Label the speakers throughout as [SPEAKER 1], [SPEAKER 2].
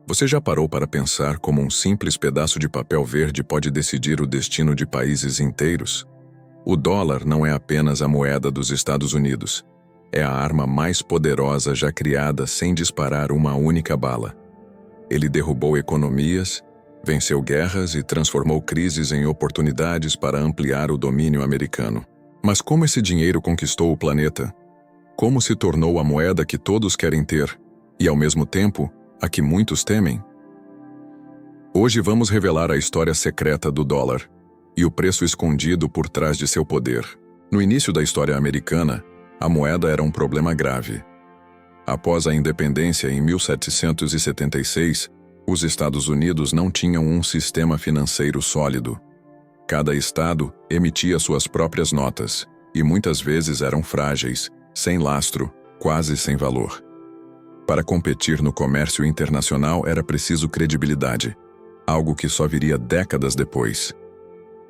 [SPEAKER 1] Você já parou para pensar como um simples pedaço de papel verde pode decidir o destino de países inteiros? O dólar não é apenas a moeda dos Estados Unidos. É a arma mais poderosa já criada sem disparar uma única bala. Ele derrubou economias, venceu guerras e transformou crises em oportunidades para ampliar o domínio americano. Mas como esse dinheiro conquistou o planeta? Como se tornou a moeda que todos querem ter e, ao mesmo tempo, a que muitos temem? Hoje vamos revelar a história secreta do dólar e o preço escondido por trás de seu poder. No início da história americana, a moeda era um problema grave. Após a independência em 1776, os Estados Unidos não tinham um sistema financeiro sólido. Cada estado emitia suas próprias notas, e muitas vezes eram frágeis, sem lastro, quase sem valor. Para competir no comércio internacional era preciso credibilidade, algo que só viria décadas depois.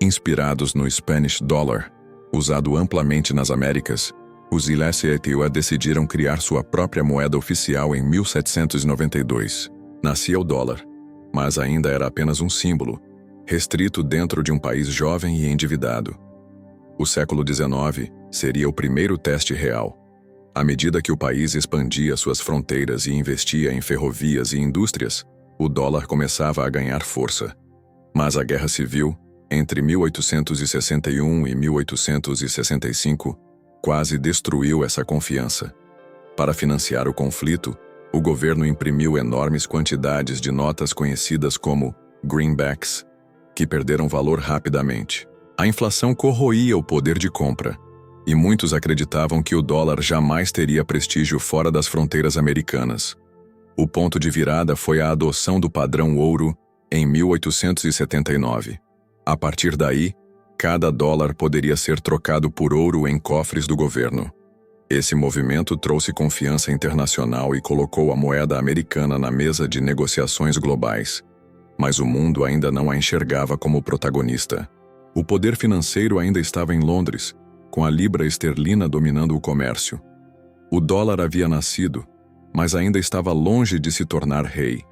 [SPEAKER 1] Inspirados no Spanish Dollar, usado amplamente nas Américas, os Ilhéus decidiram criar sua própria moeda oficial em 1792. Nascia o dólar, mas ainda era apenas um símbolo, restrito dentro de um país jovem e endividado. O século XIX seria o primeiro teste real. À medida que o país expandia suas fronteiras e investia em ferrovias e indústrias, o dólar começava a ganhar força. Mas a Guerra Civil, entre 1861 e 1865, quase destruiu essa confiança. Para financiar o conflito, o governo imprimiu enormes quantidades de notas conhecidas como greenbacks, que perderam valor rapidamente. A inflação corroía o poder de compra, e muitos acreditavam que o dólar jamais teria prestígio fora das fronteiras americanas. O ponto de virada foi a adoção do padrão ouro em 1879. A partir daí, cada dólar poderia ser trocado por ouro em cofres do governo. Esse movimento trouxe confiança internacional e colocou a moeda americana na mesa de negociações globais. Mas o mundo ainda não a enxergava como protagonista. O poder financeiro ainda estava em Londres, com a libra esterlina dominando o comércio. O dólar havia nascido, mas ainda estava longe de se tornar rei.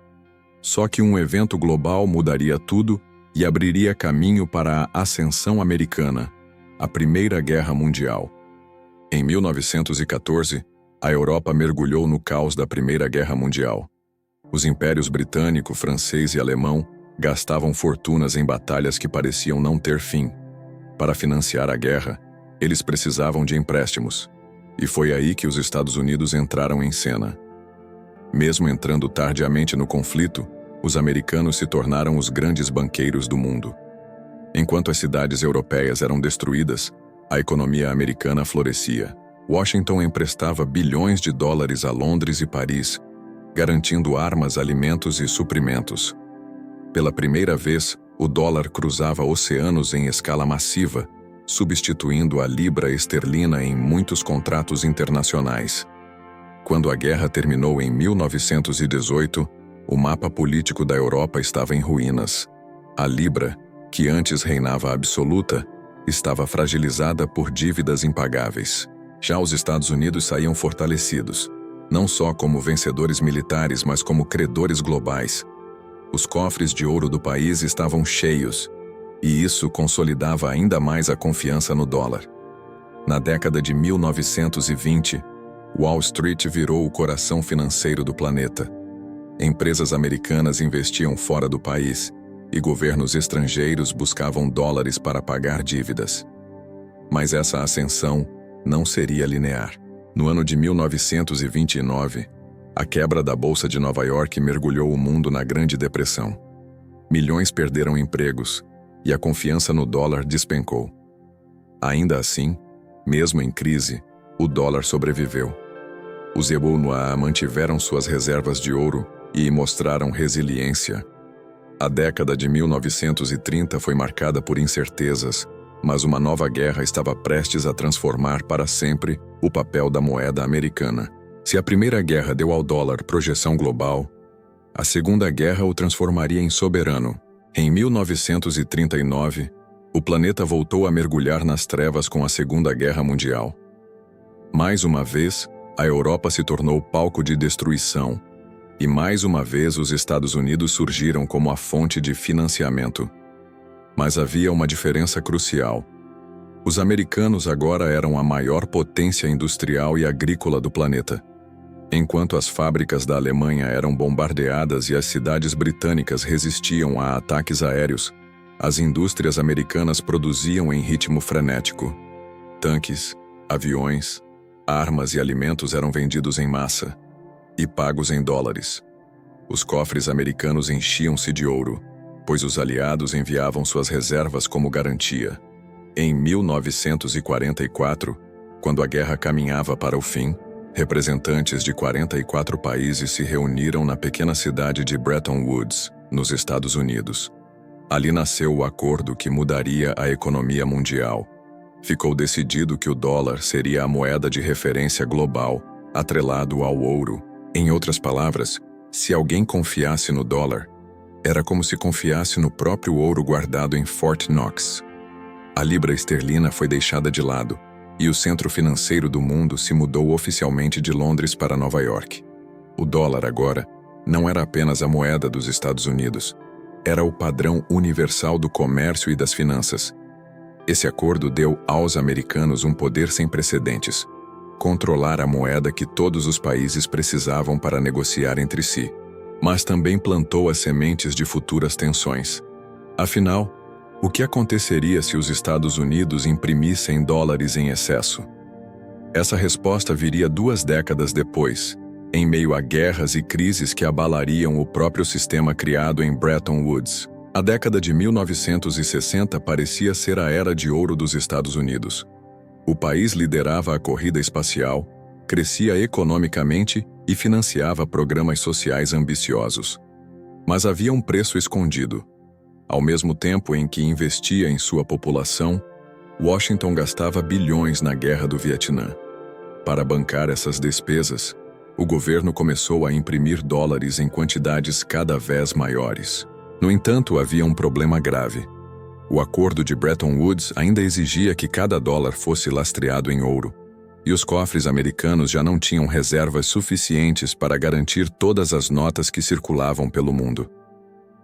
[SPEAKER 1] Só que um evento global mudaria tudo e abriria caminho para a ascensão americana, a Primeira Guerra Mundial. Em 1914, a Europa mergulhou no caos da Primeira Guerra Mundial. Os impérios britânico, francês e alemão gastavam fortunas em batalhas que pareciam não ter fim. Para financiar a guerra, eles precisavam de empréstimos, e foi aí que os Estados Unidos entraram em cena. Mesmo entrando tardiamente no conflito, os americanos se tornaram os grandes banqueiros do mundo. Enquanto as cidades europeias eram destruídas, a economia americana florescia. Washington emprestava bilhões de dólares a Londres e Paris, garantindo armas, alimentos e suprimentos. Pela primeira vez, o dólar cruzava oceanos em escala massiva, substituindo a libra esterlina em muitos contratos internacionais. Quando a guerra terminou em 1918, o mapa político da Europa estava em ruínas. A libra, que antes reinava absoluta, estava fragilizada por dívidas impagáveis. Já os Estados Unidos saíam fortalecidos, não só como vencedores militares, mas como credores globais. Os cofres de ouro do país estavam cheios, e isso consolidava ainda mais a confiança no dólar. Na década de 1920, Wall Street virou o coração financeiro do planeta. Empresas americanas investiam fora do país, e governos estrangeiros buscavam dólares para pagar dívidas. Mas essa ascensão não seria linear. No ano de 1929, a quebra da Bolsa de Nova York mergulhou o mundo na Grande Depressão. Milhões perderam empregos, e a confiança no dólar despencou. Ainda assim, mesmo em crise, o dólar sobreviveu. Os Ebunoa mantiveram suas reservas de ouro e mostraram resiliência. A década de 1930 foi marcada por incertezas, mas uma nova guerra estava prestes a transformar para sempre o papel da moeda americana. Se a Primeira Guerra deu ao dólar projeção global, a Segunda Guerra o transformaria em soberano. Em 1939, o planeta voltou a mergulhar nas trevas com a Segunda Guerra Mundial. Mais uma vez, a Europa se tornou palco de destruição, e mais uma vez os Estados Unidos surgiram como a fonte de financiamento. Mas havia uma diferença crucial. Os americanos agora eram a maior potência industrial e agrícola do planeta. Enquanto as fábricas da Alemanha eram bombardeadas e as cidades britânicas resistiam a ataques aéreos, as indústrias americanas produziam em ritmo frenético. Tanques, aviões, armas e alimentos eram vendidos em massa e pagos em dólares. Os cofres americanos enchiam-se de ouro, pois os aliados enviavam suas reservas como garantia. Em 1944, quando a guerra caminhava para o fim, representantes de 44 países se reuniram na pequena cidade de Bretton Woods, nos Estados Unidos. Ali nasceu o acordo que mudaria a economia mundial. Ficou decidido que o dólar seria a moeda de referência global, atrelado ao ouro. Em outras palavras, se alguém confiasse no dólar, era como se confiasse no próprio ouro guardado em Fort Knox. A libra esterlina foi deixada de lado, e o centro financeiro do mundo se mudou oficialmente de Londres para Nova York. O dólar agora não era apenas a moeda dos Estados Unidos, era o padrão universal do comércio e das finanças. Esse acordo deu aos americanos um poder sem precedentes: controlar a moeda que todos os países precisavam para negociar entre si, mas também plantou as sementes de futuras tensões. Afinal, o que aconteceria se os Estados Unidos imprimissem dólares em excesso? Essa resposta viria 2 décadas depois, em meio a guerras e crises que abalariam o próprio sistema criado em Bretton Woods. A década de 1960 parecia ser a era de ouro dos Estados Unidos. O país liderava a corrida espacial, crescia economicamente e financiava programas sociais ambiciosos. Mas havia um preço escondido. Ao mesmo tempo em que investia em sua população, Washington gastava bilhões na Guerra do Vietnã. Para bancar essas despesas, o governo começou a imprimir dólares em quantidades cada vez maiores. No entanto, havia um problema grave. O acordo de Bretton Woods ainda exigia que cada dólar fosse lastreado em ouro, e os cofres americanos já não tinham reservas suficientes para garantir todas as notas que circulavam pelo mundo.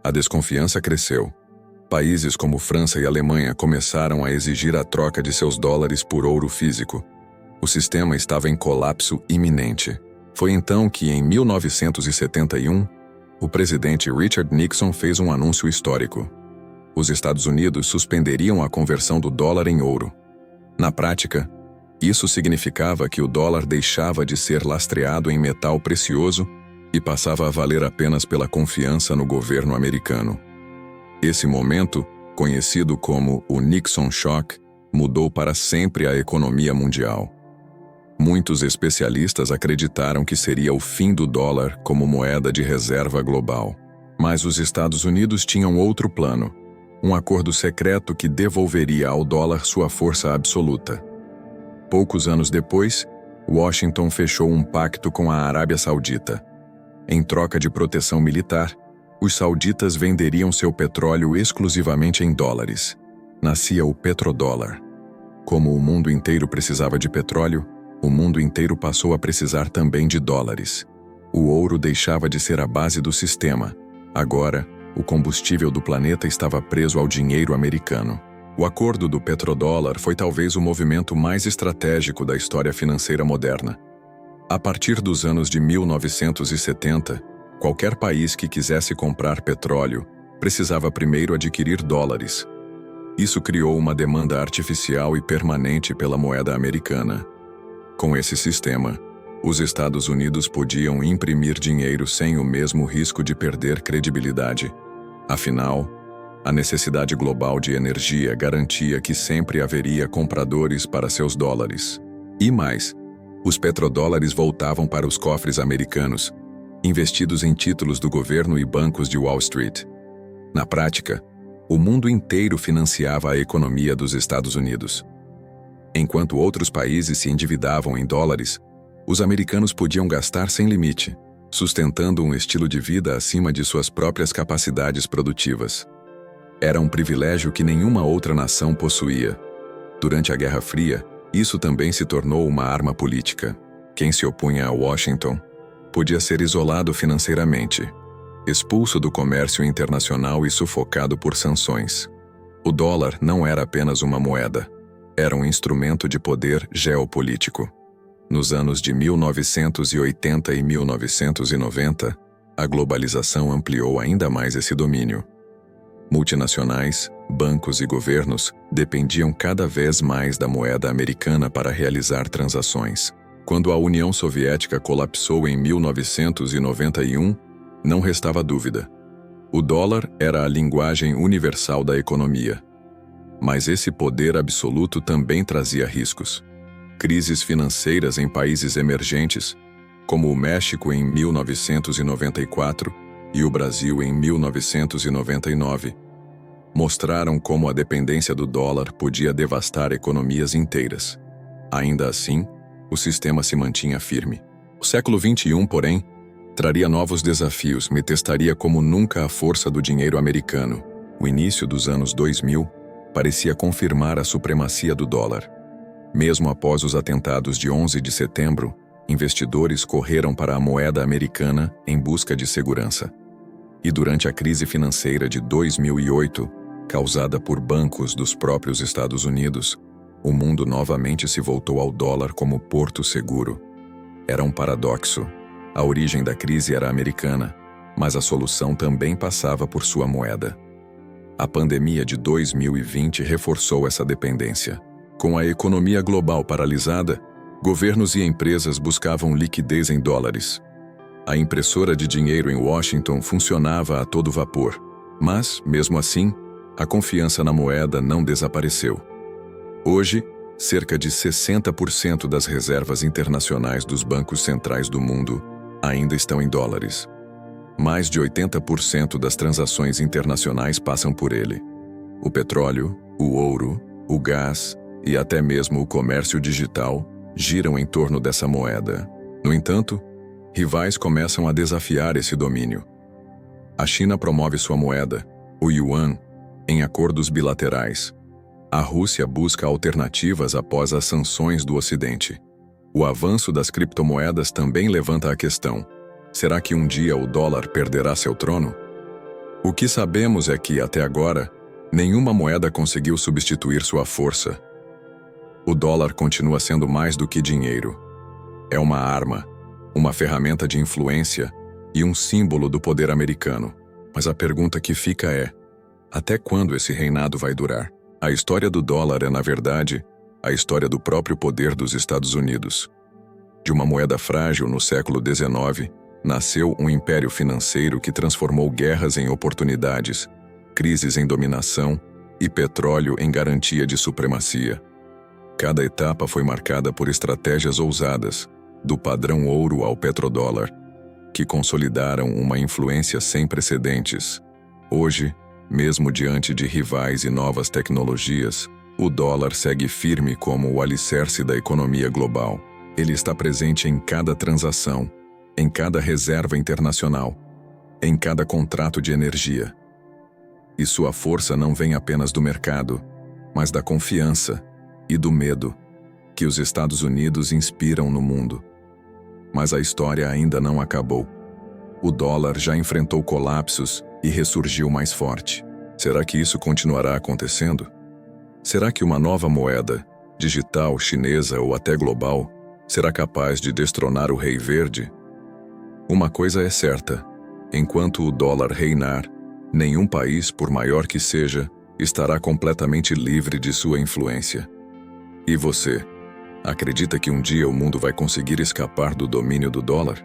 [SPEAKER 1] A desconfiança cresceu. Países como França e Alemanha começaram a exigir a troca de seus dólares por ouro físico. O sistema estava em colapso iminente. Foi então que, em 1971, o presidente Richard Nixon fez um anúncio histórico. Os Estados Unidos suspenderiam a conversão do dólar em ouro. Na prática, isso significava que o dólar deixava de ser lastreado em metal precioso e passava a valer apenas pela confiança no governo americano. Esse momento, conhecido como o Nixon Shock, mudou para sempre a economia mundial. Muitos especialistas acreditaram que seria o fim do dólar como moeda de reserva global. Mas os Estados Unidos tinham outro plano, um acordo secreto que devolveria ao dólar sua força absoluta. Poucos anos depois, Washington fechou um pacto com a Arábia Saudita. Em troca de proteção militar, os sauditas venderiam seu petróleo exclusivamente em dólares. Nascia o petrodólar. Como o mundo inteiro precisava de petróleo, o mundo inteiro passou a precisar também de dólares. O ouro deixava de ser a base do sistema. Agora, o combustível do planeta estava preso ao dinheiro americano. O acordo do petrodólar foi talvez o movimento mais estratégico da história financeira moderna. A partir dos anos de 1970, qualquer país que quisesse comprar petróleo precisava primeiro adquirir dólares. Isso criou uma demanda artificial e permanente pela moeda americana. Com esse sistema, os Estados Unidos podiam imprimir dinheiro sem o mesmo risco de perder credibilidade. Afinal, a necessidade global de energia garantia que sempre haveria compradores para seus dólares. E mais, os petrodólares voltavam para os cofres americanos, investidos em títulos do governo e bancos de Wall Street. Na prática, o mundo inteiro financiava a economia dos Estados Unidos. Enquanto outros países se endividavam em dólares, os americanos podiam gastar sem limite, sustentando um estilo de vida acima de suas próprias capacidades produtivas. Era um privilégio que nenhuma outra nação possuía. Durante a Guerra Fria, isso também se tornou uma arma política. Quem se opunha a Washington podia ser isolado financeiramente, expulso do comércio internacional e sufocado por sanções. O dólar não era apenas uma moeda, era um instrumento de poder geopolítico. Nos anos de 1980 e 1990, a globalização ampliou ainda mais esse domínio. Multinacionais, bancos e governos dependiam cada vez mais da moeda americana para realizar transações. Quando a União Soviética colapsou em 1991, não restava dúvida. O dólar era a linguagem universal da economia. Mas esse poder absoluto também trazia riscos. Crises financeiras em países emergentes, como o México em 1994 e o Brasil em 1999, mostraram como a dependência do dólar podia devastar economias inteiras. Ainda assim, o sistema se mantinha firme. O século XXI, porém, traria novos desafios e testaria como nunca a força do dinheiro americano. O início dos anos 2000 parecia confirmar a supremacia do dólar. Mesmo após os atentados de 11 de setembro, investidores correram para a moeda americana em busca de segurança. E durante a crise financeira de 2008, causada por bancos dos próprios Estados Unidos, o mundo novamente se voltou ao dólar como porto seguro. Era um paradoxo. A origem da crise era americana, mas a solução também passava por sua moeda. A pandemia de 2020 reforçou essa dependência. Com a economia global paralisada, governos e empresas buscavam liquidez em dólares. A impressora de dinheiro em Washington funcionava a todo vapor, mas, mesmo assim, a confiança na moeda não desapareceu. Hoje, cerca de 60% das reservas internacionais dos bancos centrais do mundo ainda estão em dólares. Mais de 80% das transações internacionais passam por ele. O petróleo, o ouro, o gás e até mesmo o comércio digital giram em torno dessa moeda. No entanto, rivais começam a desafiar esse domínio. A China promove sua moeda, o yuan, em acordos bilaterais. A Rússia busca alternativas após as sanções do Ocidente. O avanço das criptomoedas também levanta a questão: será que um dia o dólar perderá seu trono? O que sabemos é que, até agora, nenhuma moeda conseguiu substituir sua força. O dólar continua sendo mais do que dinheiro. É uma arma, uma ferramenta de influência e um símbolo do poder americano. Mas a pergunta que fica é: até quando esse reinado vai durar? A história do dólar é, na verdade, a história do próprio poder dos Estados Unidos. De uma moeda frágil no século XIX, nasceu um império financeiro que transformou guerras em oportunidades, crises em dominação e petróleo em garantia de supremacia. Cada etapa foi marcada por estratégias ousadas, do padrão ouro ao petrodólar, que consolidaram uma influência sem precedentes. Hoje, mesmo diante de rivais e novas tecnologias, o dólar segue firme como o alicerce da economia global. Ele está presente em cada transação, em cada reserva internacional, em cada contrato de energia. E sua força não vem apenas do mercado, mas da confiança e do medo que os Estados Unidos inspiram no mundo. Mas a história ainda não acabou. O dólar já enfrentou colapsos e ressurgiu mais forte. Será que isso continuará acontecendo? Será que uma nova moeda, digital, chinesa ou até global, será capaz de destronar o Rei Verde? Uma coisa é certa: enquanto o dólar reinar, nenhum país, por maior que seja, estará completamente livre de sua influência. E você, acredita que um dia o mundo vai conseguir escapar do domínio do dólar?